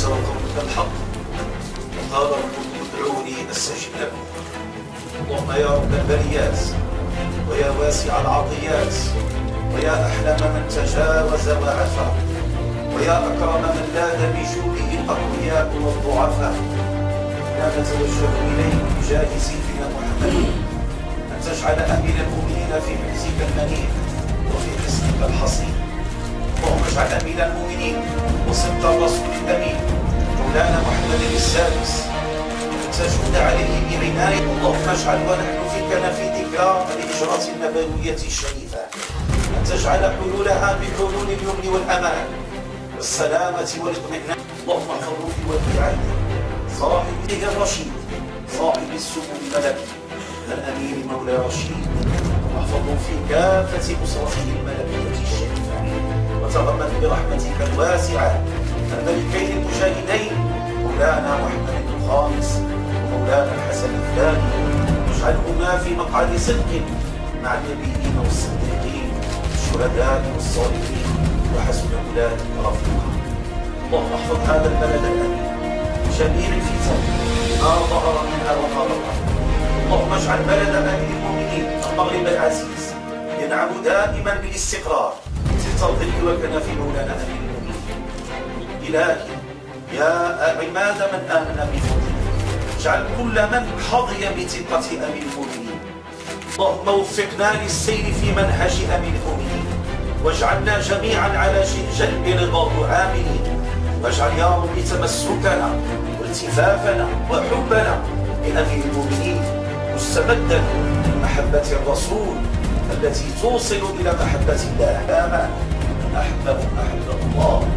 نصر قومك الحق، وقال ربكم ادعوني استجب لكم. اللهم يا رب البريات، ويا واسع العطيات، ويا أحلم من تجاوز وعفا، ويا أكرم من لاذ بجوده الأقوياء والضعفاء، لا نتوجه إليك بجاه سيدنا محمد أن تجعل أمير المؤمنين في حجزك المنيع وفي حصنك الحصين. اللهم اجعل أمير المؤمنين وصدق الرسول الأمين مولانا محمد السادس أن تجود عليه بعناية. اللهم اجعل ونحن في كنف ذكرى الهجرة النبوية الشريفة أن تجعل حلولها بحلول اليمن والأمان والسلامة والاطمئنان. اللهم احفظه في وديعته صاحبه الرشيد صاحب السمو الملكي الأمير مولى رشيد، واحفظه في كافة أسرته الملكية الشريفة، وتغمد برحمتك الواسعة الملكين المجاهدين مولانا محمد الخامس ومولانا الحسن الثاني، واجعلهما في مقعد صدق مع النبيين والصديقين والشهداء والصالحين وحسن أولئك رفيقا. اللهم احفظ هذا البلد الأمين جميع الفتن ما ظهر منها وما بطن. اللهم اجعل بلد امير المؤمنين المغرب العزيز ينعم دائما بالاستقرار تحت الظل وكنف مولانا امير المؤمنين. الهي يا عماد من امن بفضلك، اجعل كل من حظي بثقه امير المؤمنين. اللهم وفقنا للسير في منهج امير المؤمنين، واجعلنا جميعا على جلب رضاه عاملين، واجعل يا رب تمسكنا والتفافنا وحبنا بأمير المؤمنين مستمدا من محبة الرسول التي توصل إلى محبة الله. آمين. من أحبه أحبه الله.